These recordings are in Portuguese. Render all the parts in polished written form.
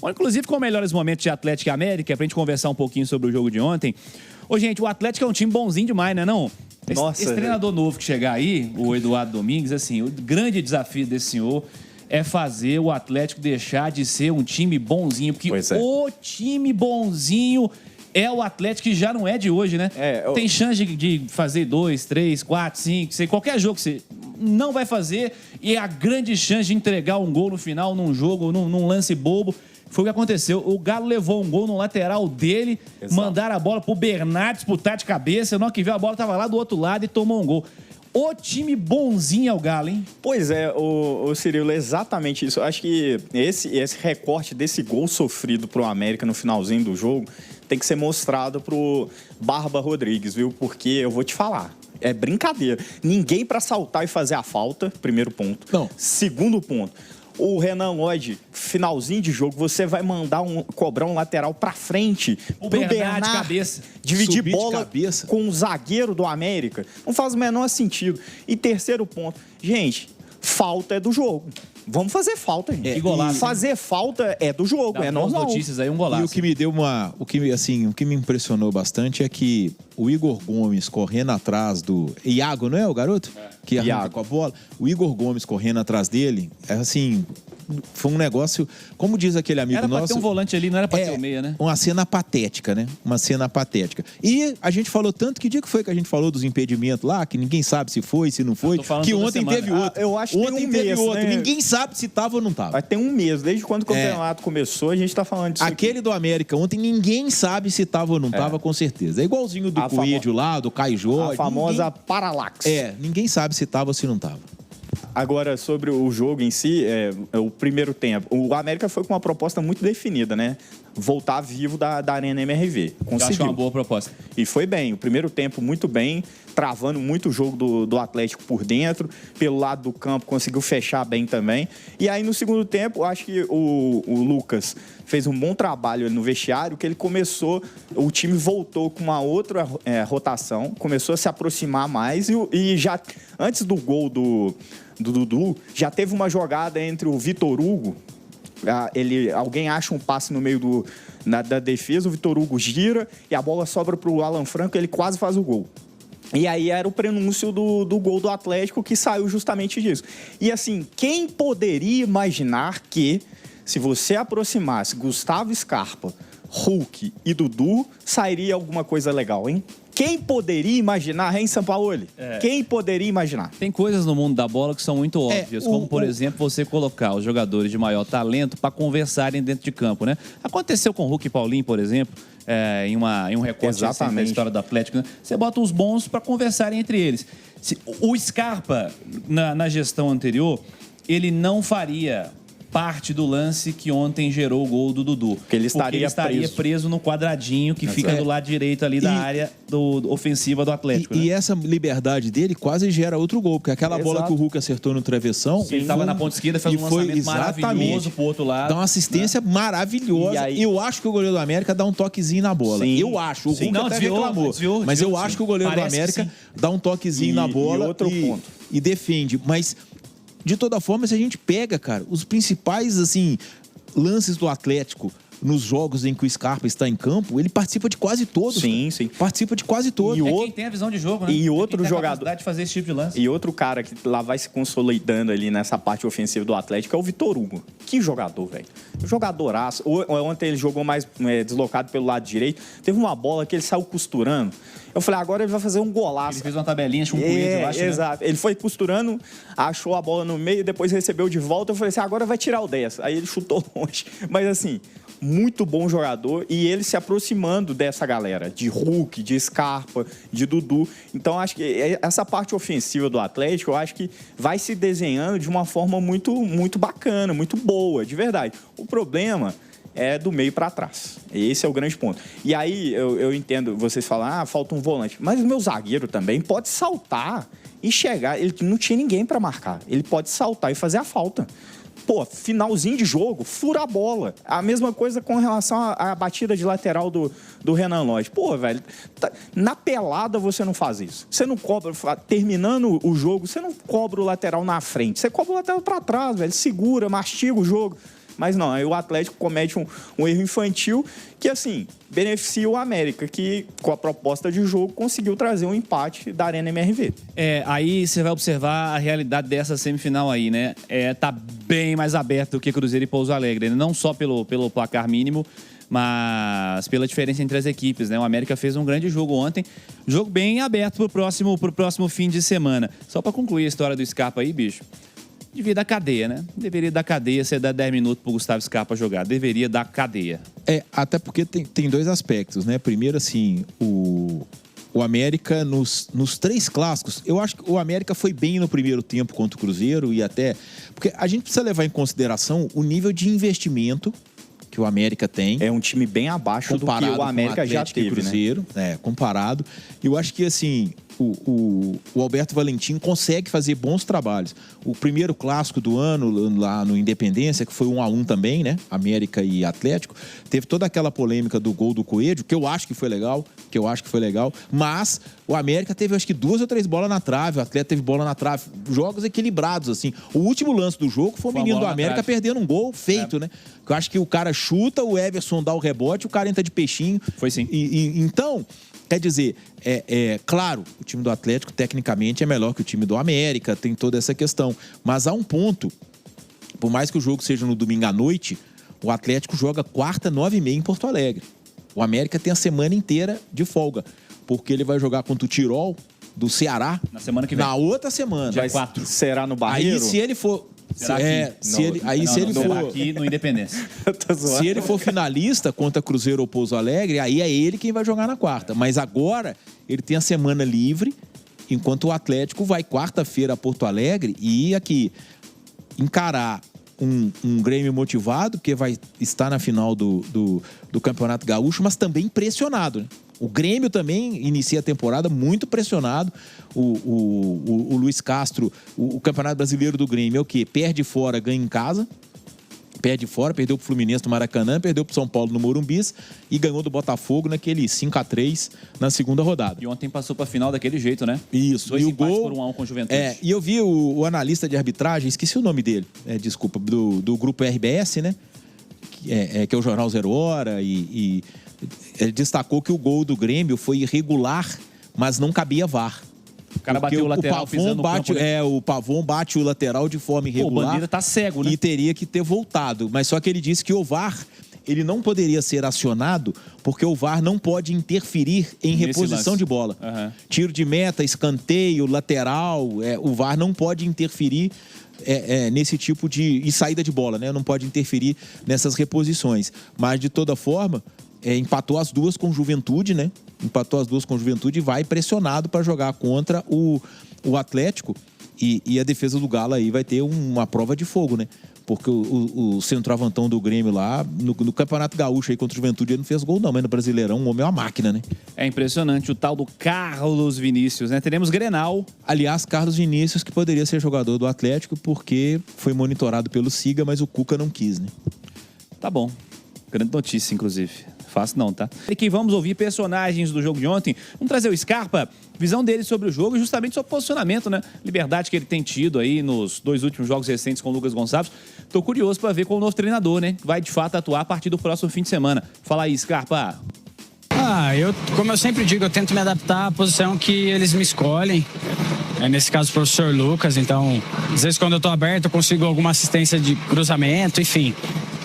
Inclusive com melhores momentos de Atlético e América, pra gente conversar um pouquinho sobre o jogo de ontem. Ô, gente, o Atlético é um time bonzinho demais, né, não? Esse treinador novo que chegar aí, o Eduardo Domingues, assim, o grande desafio desse senhor é fazer o Atlético deixar de ser um time bonzinho, porque o time bonzinho é o Atlético que já não é de hoje, né? Tem chance de fazer 2, 3, 4, 5, sei, qualquer jogo que você não vai fazer, e é a grande chance de entregar um gol no final, num jogo, num lance bobo. Foi o que aconteceu. O Galo levou um gol no lateral dele, mandaram a bola pro Bernardo disputar de cabeça. Na hora que viu, a bola tava lá do outro lado e tomou um gol. O time bonzinho é o Galo, hein? Pois é, o Cirilo, exatamente isso. Eu acho que esse recorte desse gol sofrido pro América no finalzinho do jogo tem que ser mostrado pro Barba Rodrigues, viu? Porque eu vou te falar, é brincadeira. Ninguém pra saltar e fazer a falta, primeiro ponto. Não. Segundo ponto, o Renan Lodge, finalzinho de jogo, você vai mandar cobrar um lateral pra frente pro Bernardo de cabeça. Dividir bola com o zagueiro do América. Não faz o menor sentido. E terceiro ponto, gente, falta é do jogo. Vamos fazer falta, gente. Golaço, fazer falta é do jogo, é normal. Notícias aí, um golaço. E o que me deu o que me impressionou bastante é que o Igor Gomes correndo atrás do Iago, não é o garoto? Que arranca com a bola. O Igor Gomes correndo atrás dele, é assim, foi um negócio, como diz aquele amigo nosso... Era pra ter um volante ali, não era pra ter o meia, né? Uma cena patética, né? Uma cena patética. E a gente falou tanto, que dia que foi que a gente falou dos impedimentos lá, que ninguém sabe se foi, se não foi, que ontem teve outro. Eu acho que ontem teve outro. Né? Ninguém sabe se tava ou não tava. Tem um mês, desde quando o campeonato começou, a gente tá falando disso. Aquele do América ontem, ninguém sabe se tava ou não tava, com certeza. É igualzinho do Coelho lá, do Caio Jorge. A famosa paralaxe. Ninguém sabe se tava ou se não tava. Agora, sobre o jogo em si, o primeiro tempo, o América foi com uma proposta muito definida, né? Voltar vivo da Arena MRV. Conseguiu. Eu acho uma boa proposta. E foi bem. O primeiro tempo muito bem, travando muito o jogo do Atlético por dentro. Pelo lado do campo, conseguiu fechar bem também. E aí, no segundo tempo, acho que o Lucas fez um bom trabalho no vestiário, que ele começou, o time voltou com uma outra rotação, começou a se aproximar mais e já, antes do gol do Dudu, já teve uma jogada entre o Vitor Hugo, alguém acha um passe no meio da defesa, o Vitor Hugo gira e a bola sobra para o Alan Franco e ele quase faz o gol. E aí era o prenúncio do gol do Atlético, que saiu justamente disso. E assim, quem poderia imaginar que, se você aproximasse Gustavo Scarpa, Hulk e Dudu, sairia alguma coisa legal, hein? Quem poderia imaginar, hein, Sampaoli? Quem poderia imaginar? Tem coisas no mundo da bola que são muito óbvias, como, por exemplo, você colocar os jogadores de maior talento para conversarem dentro de campo, né? Aconteceu com o Hulk e Paulinho, por exemplo, em um recorte da história do Atlético, né? Você bota os bons para conversarem entre eles. O Scarpa, na gestão anterior, ele não faria parte do lance que ontem gerou o gol do Dudu. Porque ele estaria preso no quadradinho que fica do lado direito ali da área ofensiva do Atlético. E essa liberdade dele quase gera outro gol, porque aquela bola que o Hulk acertou no travessão... Ele estava na ponta esquerda, fez um lançamento maravilhoso pro outro lado. Dá uma assistência maravilhosa. E eu acho que o goleiro do América dá um toquezinho na bola. Eu acho. O Hulk até reclamou. Mas eu acho que o goleiro do América dá um toquezinho na bola e defende. Mas... de toda forma, se a gente pega, cara, os principais, assim, lances do Atlético nos jogos em que o Scarpa está em campo, ele participa de quase todos. Sim. Participa de quase todos. Quem tem a visão de jogo, né? E outro quem tem jogador... a capacidade de fazer esse tipo de lance. E outro cara que lá vai se consolidando ali nessa parte ofensiva do Atlético é o Vitor Hugo. Que jogador, velho. Jogadoraço. Ontem ele jogou mais deslocado pelo lado direito. Teve uma bola que ele saiu costurando. Eu falei, agora ele vai fazer um golaço. Ele fez uma tabelinha, achou um coelho, eu acho. Exato. Né? Ele foi costurando, achou a bola no meio, depois recebeu de volta. Eu falei assim, agora vai tirar o 10. Aí ele chutou longe. Mas assim... muito bom jogador e ele se aproximando dessa galera, de Hulk, de Scarpa, de Dudu. Então, acho que essa parte ofensiva do Atlético, eu acho que vai se desenhando de uma forma muito, muito bacana, muito boa, de verdade. O problema é do meio para trás. Esse é o grande ponto. E aí, eu entendo, vocês falam, falta um volante. Mas o meu zagueiro também pode saltar e chegar. Ele não tinha ninguém para marcar. Ele pode saltar e fazer a falta. Pô, finalzinho de jogo, fura a bola. A mesma coisa com relação à batida de lateral do Renan Lodge. Pô, velho, na pelada você não faz isso. Você não cobra, terminando o jogo, você não cobra o lateral na frente. Você cobra o lateral pra trás, velho. Segura, mastiga o jogo. Mas não, aí o Atlético comete um erro infantil que, assim, beneficia o América, que com a proposta de jogo conseguiu trazer um empate da Arena MRV. Aí você vai observar a realidade dessa semifinal aí, né? Tá bem mais aberto do que Cruzeiro e Pouso Alegre, né? Não só pelo placar mínimo, mas pela diferença entre as equipes, né? O América fez um grande jogo ontem, jogo bem aberto pro próximo fim de semana. Só para concluir a história do Scarpa aí, bicho, devia dar cadeia, né? Deveria dar cadeia, você dá 10 minutos pro Gustavo Scarpa jogar, deveria dar cadeia. Até porque tem dois aspectos, né? Primeiro, assim, o América nos 3 clássicos, eu acho que o América foi bem no primeiro tempo contra o Cruzeiro e até... Porque a gente precisa levar em consideração o nível de investimento que o América tem. É um time bem abaixo do que o América já teve, Cruzeiro, né? Comparado. Eu acho que, assim, o Alberto Valentim consegue fazer bons trabalhos. O primeiro clássico do ano, lá no Independência, que foi 1-1 também, né? América e Atlético, teve toda aquela polêmica do gol do Coelho, que eu acho que foi legal, mas o América teve, acho que 2 ou 3 bolas na trave, o Atlético teve bola na trave, jogos equilibrados, assim. O último lance do jogo foi o menino do América perdendo um gol feito, né? Eu acho que o cara chuta, o Everson dá o rebote, o cara entra de peixinho. Foi sim. Então, quer dizer, claro, o time do Atlético tecnicamente é melhor que o time do América, tem toda essa questão. Mas há um ponto, por mais que o jogo seja no domingo à noite, o Atlético joga quarta, 9h30 em Porto Alegre. O América tem a semana inteira de folga, porque ele vai jogar contra o Tirol do Ceará na semana que vem. Na outra semana. Dia 4. Será no Barreiro? Aí, se ele for... Se ele for aqui no Independência. Se ele for finalista contra Cruzeiro ou Pouso Alegre, aí é ele quem vai jogar na quarta. Mas agora ele tem a semana livre, enquanto o Atlético vai quarta-feira a Porto Alegre e aqui encarar um Grêmio motivado, porque vai estar na final do Campeonato Gaúcho, mas também pressionado, né? O Grêmio também inicia a temporada muito pressionado. O Luiz Castro, o Campeonato Brasileiro do Grêmio é o quê? Perde fora, ganha em casa. Perde fora, perdeu pro Fluminense no Maracanã, perdeu pro São Paulo no Morumbis e ganhou do Botafogo naquele 5-3 na segunda rodada. E ontem passou pra final daquele jeito, né? Isso. 2 empates por 1-1 com o Juventude. E eu vi o analista de arbitragem, esqueci o nome dele, desculpa, do grupo RBS, né? Que é o Jornal 0 Hora e ele destacou que o gol do Grêmio foi irregular, mas não cabia VAR. O cara bateu o lateral pisando no campo, né? O Pavon bate o lateral de forma irregular. O Bandeira tá cego, né? E teria que ter voltado. Mas só que ele disse que o VAR, ele não poderia ser acionado porque o VAR não pode interferir em reposição de bola. Uhum. Tiro de meta, escanteio, lateral, o VAR não pode interferir nesse tipo de... E saída de bola, né? Não pode interferir nessas reposições. Mas, de toda forma... empatou as duas com Juventude, né? Empatou as duas com Juventude e vai pressionado para jogar contra o Atlético. E a defesa do Galo aí vai ter uma prova de fogo, né? Porque o centroavantão do Grêmio lá, no Campeonato Gaúcho aí contra o Juventude, ele não fez gol não, mas no Brasileirão o homem é uma máquina, né? É impressionante o tal do Carlos Vinícius, né? Teremos Grenal. Aliás, Carlos Vinícius, que poderia ser jogador do Atlético, porque foi monitorado pelo Siga, mas o Cuca não quis, né? Tá bom. Grande notícia, inclusive. Fácil não, tá? E que vamos ouvir personagens do jogo de ontem. Vamos trazer o Scarpa, visão dele sobre o jogo e justamente sobre o posicionamento, né? Liberdade que ele tem tido aí nos 2 últimos jogos recentes com o Lucas Gonçalves. Tô curioso para ver com o novo treinador, né? Vai de fato atuar a partir do próximo fim de semana. Fala aí, Scarpa. Como eu sempre digo, eu tento me adaptar à posição que eles me escolhem. Nesse caso, o professor Lucas. Então, às vezes quando eu tô aberto, eu consigo alguma assistência de cruzamento, enfim.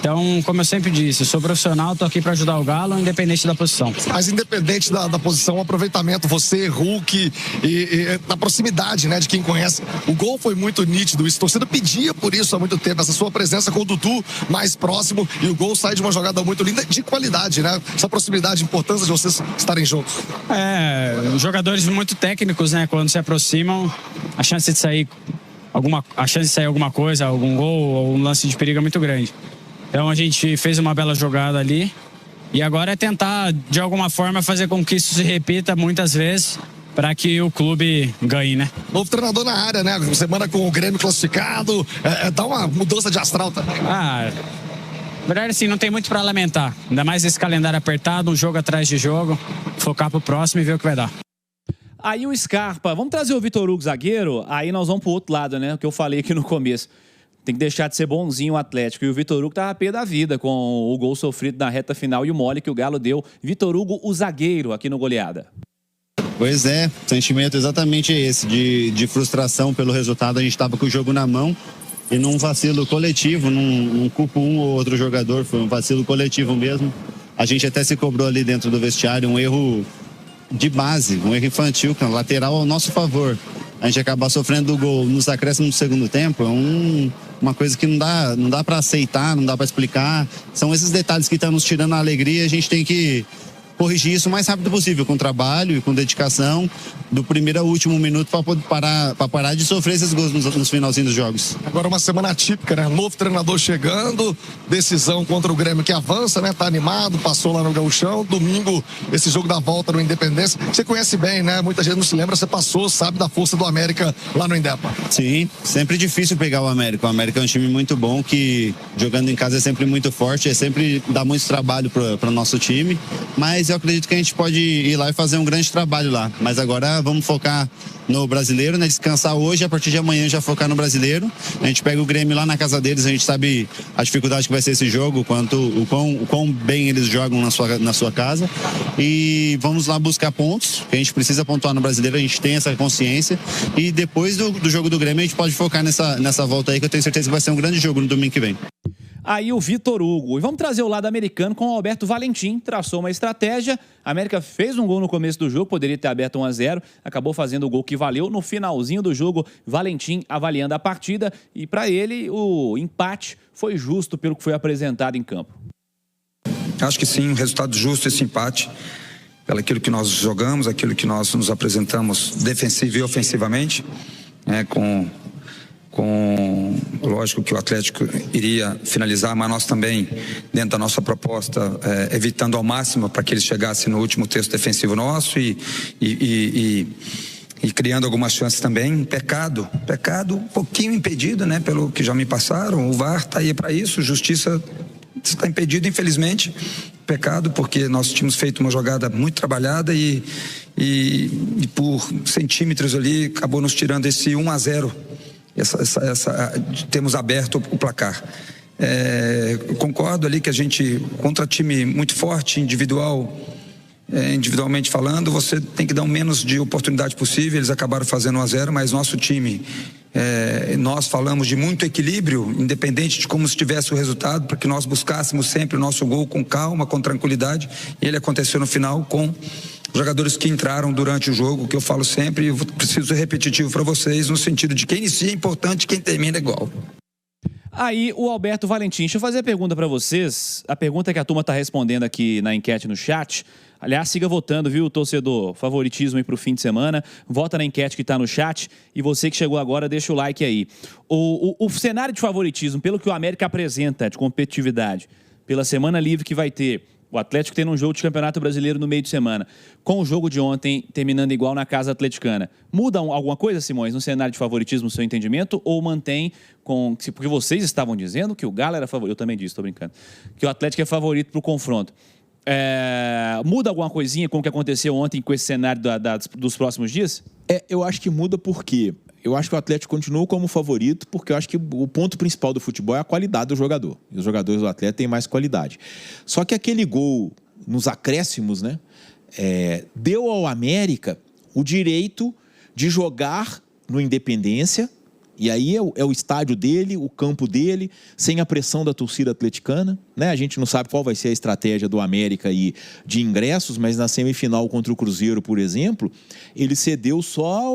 Então, como eu sempre disse, eu sou profissional, tô aqui para ajudar o Galo, independente da posição. Mas independente da posição, o aproveitamento, você, Hulk, e na proximidade, né, de quem conhece. O gol foi muito nítido, isso, a torcida pedia por isso há muito tempo, essa sua presença com o Dudu mais próximo, e o gol sai de uma jogada muito linda, de qualidade, né? Essa proximidade, a importância de vocês estarem juntos. Jogadores muito técnicos, né, quando se aproximam, a chance de sair alguma coisa, algum gol ou um lance de perigo é muito grande. Então a gente fez uma bela jogada ali e agora é tentar, de alguma forma, fazer com que isso se repita muitas vezes para que o clube ganhe, né? Novo treinador na área, né? Semana com o Grêmio classificado, dá uma mudança de astral também. Na verdade, assim, não tem muito para lamentar. Ainda mais esse calendário apertado, um jogo atrás de jogo, focar pro próximo e ver o que vai dar. Aí o Scarpa, vamos trazer o Vitor Hugo zagueiro, aí nós vamos pro outro lado, né? O que eu falei aqui no começo. tem que deixar de ser bonzinho o Atlético. E o Vitor Hugo tava a pé da vida com o gol sofrido na reta final e o mole que o Galo deu. Vitor Hugo, o zagueiro, aqui no Goleada. Pois é, o sentimento exatamente é esse, de frustração pelo resultado. A gente estava com o jogo na mão e num vacilo coletivo, não culpo um ou outro jogador, foi um vacilo coletivo mesmo. A gente até se cobrou ali dentro do vestiário, um erro de base, um erro infantil, que é um lateral ao nosso favor. A gente acabar sofrendo o gol nos acréscimos do segundo tempo é uma coisa que não dá para aceitar, não dá para explicar. São esses detalhes que estão nos tirando a alegria, a gente tem que corrigir isso o mais rápido possível, com trabalho e com dedicação, do primeiro ao último minuto, para parar de sofrer esses gols nos finalzinhos dos jogos. Agora uma semana atípica, né? Novo treinador chegando, decisão contra o Grêmio que avança, né? Tá animado, passou lá no Gauchão. Domingo, esse jogo da volta no Independência. Você conhece bem, né? Muita gente não se lembra, você passou, sabe da força do América lá no Indepa. Sim, sempre difícil pegar o América. O América é um time muito bom, que jogando em casa é sempre muito forte, sempre dá muito trabalho para o nosso time, mas eu acredito que a gente pode ir lá e fazer um grande trabalho lá. Mas agora vamos focar no brasileiro, né? Descansar hoje, a partir de amanhã já focar no brasileiro. A gente pega o Grêmio lá na casa deles, a gente sabe a dificuldade que vai ser esse jogo, o quão bem eles jogam na sua casa. E vamos lá buscar pontos, que a gente precisa pontuar no brasileiro, a gente tem essa consciência. E depois do jogo do Grêmio, a gente pode focar nessa volta aí, que eu tenho certeza que vai ser um grande jogo no domingo que vem. Aí o Vitor Hugo. E vamos trazer o lado americano com o Alberto Valentim. Traçou uma estratégia. A América fez um gol no começo do jogo, poderia ter aberto 1-0. Acabou fazendo o gol que valeu. No finalzinho do jogo, Valentim avaliando a partida. E para ele, o empate foi justo pelo que foi apresentado em campo. Acho que sim, um resultado justo esse empate. Pelo aquilo que nós jogamos, aquilo que nós nos apresentamos defensivo e ofensivamente. Lógico que o Atlético iria finalizar, mas nós também, dentro da nossa proposta, evitando ao máximo para que eles chegassem no último terço defensivo nosso e criando algumas chances também. Pecado um pouquinho impedido, né, pelo que já me passaram. O VAR está aí para isso, justiça está impedido, infelizmente. Pecado, porque nós tínhamos feito uma jogada muito trabalhada e por centímetros ali acabou nos tirando esse 1-0. Temos aberto o placar. Concordo ali que a gente, contra time muito forte, individualmente falando, você tem que dar o menos de oportunidade possível. Eles acabaram fazendo 1-0, mas nosso time, nós falamos de muito equilíbrio, independente de como estivesse o resultado, para que nós buscássemos sempre o nosso gol com calma, com tranquilidade. E ele aconteceu no final com jogadores que entraram durante o jogo, que eu falo sempre, e preciso ser repetitivo para vocês, no sentido de quem inicia é importante, quem termina é igual. Aí o Alberto Valentim, deixa eu fazer a pergunta para vocês, a pergunta que a turma está respondendo aqui na enquete no chat. Aliás, siga votando, viu, torcedor? Favoritismo aí pro fim de semana. Vota na enquete que tá no chat. E você que chegou agora, deixa o like aí. O cenário de favoritismo, pelo que o América apresenta de competitividade, pela semana livre que vai ter, o Atlético tendo um jogo de Campeonato Brasileiro no meio de semana, com o jogo de ontem terminando igual na casa atleticana. Muda alguma coisa, Simões, no cenário de favoritismo, no seu entendimento? Ou mantém porque vocês estavam dizendo que o Galo era favorito, eu também disse, estou brincando, que o Atlético é favorito para o confronto. Muda alguma coisinha com o que aconteceu ontem com esse cenário dos próximos dias? Eu acho que muda porque eu acho que o Atlético continua como favorito, porque eu acho que o ponto principal do futebol é a qualidade do jogador. E os jogadores do Atlético têm mais qualidade. Só que aquele gol nos acréscimos, né, deu ao América o direito de jogar no Independência. E aí é o estádio dele, o campo dele, sem a pressão da torcida atleticana, né? A gente não sabe qual vai ser a estratégia do América aí de ingressos, mas na semifinal contra o Cruzeiro, por exemplo, ele cedeu só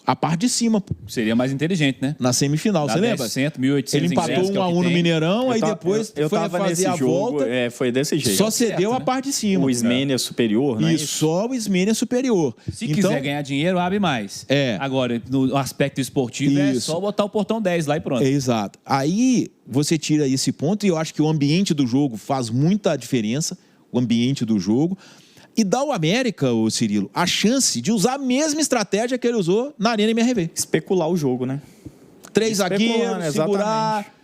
a parte de cima. Seria mais inteligente, né? Na semifinal, você lembra? 1.800 ele empatou 1-1 no Mineirão, aí depois foi fazer a volta. Foi desse jeito. Só cedeu a parte de cima. O Ismênia superior, né? E só o Ismênia superior. Se quiser ganhar dinheiro, abre mais. Agora, no aspecto esportivo, é só botar o portão 10 lá e pronto. Exato. Aí você tira esse ponto e eu acho que o ambiente do jogo faz muita diferença. O ambiente do jogo. E dá ao América, o Cirilo, a chance de usar a mesma estratégia que ele usou na Arena MRV. Especular o jogo, né? 3 zagueiros, segurar.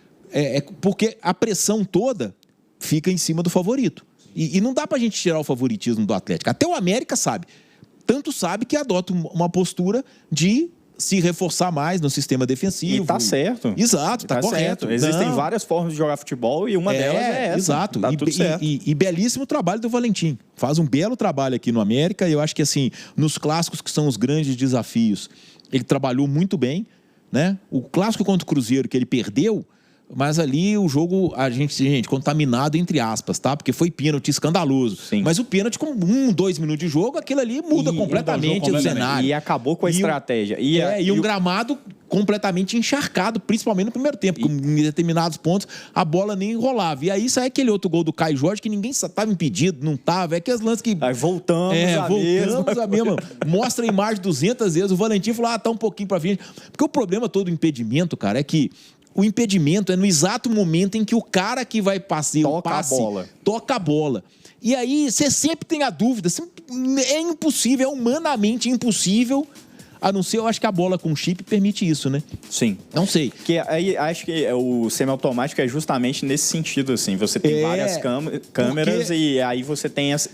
Porque a pressão toda fica em cima do favorito. E não dá pra gente tirar o favoritismo do Atlético. Até o América sabe. Tanto sabe que adota uma postura de se reforçar mais no sistema defensivo. E tá certo. Exato, tá correto. Certo. Existem várias formas de jogar futebol e uma delas é essa. Exato. Tá tudo certo. E belíssimo trabalho do Valentim. Faz um belo trabalho aqui no América. Eu acho que, assim, nos clássicos que são os grandes desafios, ele trabalhou muito bem, né? O clássico contra o Cruzeiro que ele perdeu, mas ali o jogo, gente, contaminado entre aspas, tá? Porque foi pênalti escandaloso. Sim. Mas o pênalti com 2 minutos de jogo, aquilo ali muda completamente o cenário. E acabou com a estratégia. E um gramado completamente encharcado, principalmente no primeiro tempo, porque em determinados pontos a bola nem rolava. E aí sai aquele outro gol do Caio Jorge que ninguém estava impedido, não estava. É aqueles lances que... Aí voltamos a mesma. Mostra a imagem 200 vezes. O Valentim falou, tá um pouquinho pra frente. Porque o problema todo do impedimento, cara, é que o impedimento é no exato momento em que o cara que vai passar o passe toca a bola. E aí você sempre tem a dúvida. É impossível, é humanamente impossível. A não ser, eu acho que a bola com chip permite isso, né? Sim. Não sei. Que aí acho que o semiautomático é justamente nesse sentido, assim. Você tem várias câmeras e aí você tem essa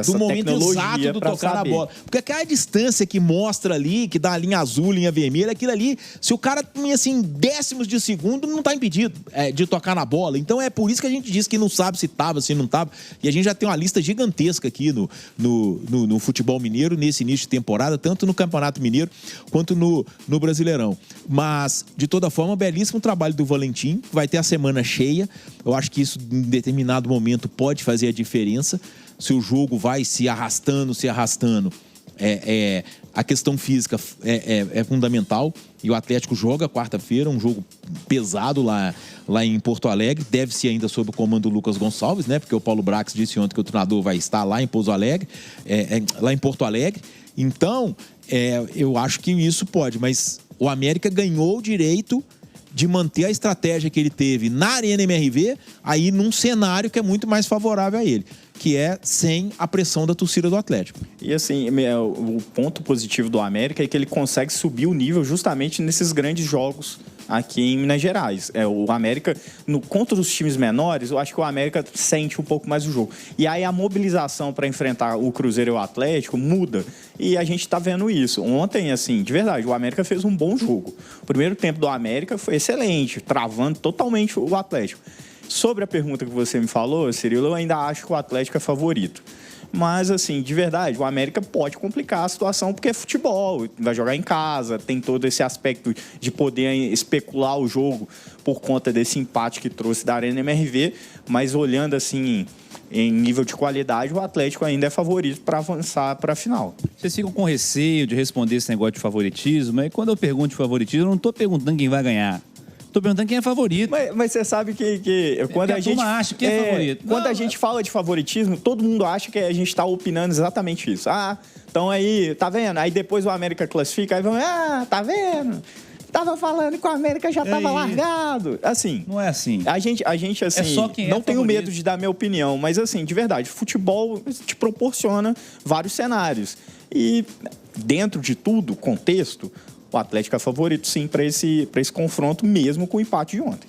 do momento tecnologia exato do tocar na bola. Porque aquela distância que mostra ali, que dá a linha azul, linha vermelha, aquilo ali, se o cara tem, assim, décimos de segundo, não tá impedido de tocar na bola. Então é por isso que a gente diz que não sabe se tava, se não tava. E a gente já tem uma lista gigantesca aqui no futebol mineiro, nesse início de temporada, tanto no Campeonato Mineiro quanto no Brasileirão. Mas, de toda forma, belíssimo trabalho do Valentim. Vai ter a semana cheia. Eu acho que isso, em determinado momento, pode fazer a diferença. Se o jogo vai se arrastando, a questão física é fundamental. E o Atlético joga quarta-feira, um jogo pesado lá em Porto Alegre. Deve ser ainda sob o comando do Lucas Gonçalves, né? Porque o Paulo Brax disse ontem que o treinador vai estar lá em Pouso Alegre, lá em Porto Alegre. Então, eu acho que isso pode, mas o América ganhou o direito de manter a estratégia que ele teve na Arena MRV, aí num cenário que é muito mais favorável a ele, que é sem a pressão da torcida do Atlético. E assim, o ponto positivo do América é que ele consegue subir o nível justamente nesses grandes jogos aqui em Minas Gerais. O América, contra os times menores, eu acho que o América sente um pouco mais o jogo. E aí a mobilização para enfrentar o Cruzeiro e o Atlético muda. E a gente está vendo isso. Ontem, assim, de verdade, o América fez um bom jogo. O primeiro tempo do América foi excelente, travando totalmente o Atlético. Sobre a pergunta que você me falou, Cirilo, eu ainda acho que o Atlético é favorito. Mas, assim, de verdade, o América pode complicar a situação porque é futebol, vai jogar em casa, tem todo esse aspecto de poder especular o jogo por conta desse empate que trouxe da Arena MRV, mas olhando, assim, em nível de qualidade, o Atlético ainda é favorito para avançar para a final. Vocês ficam com receio de responder esse negócio de favoritismo, mas quando eu pergunto de favoritismo, eu não estou perguntando quem vai ganhar. Tô perguntando quem é favorito. Mas você sabe que quando a gente acha que é favorito. Quando a gente fala de favoritismo, todo mundo acha que a gente está opinando exatamente isso. Então aí, tá vendo? Aí depois o América classifica, aí vão, tá vendo? Tava falando que o América já tava largado. Assim. Não é assim. A gente assim, só quem não tenho medo de dar minha opinião, mas assim, de verdade, futebol te proporciona vários cenários. E dentro de tudo, contexto, o Atlético é favorito, sim, para esse confronto, mesmo com o empate de ontem.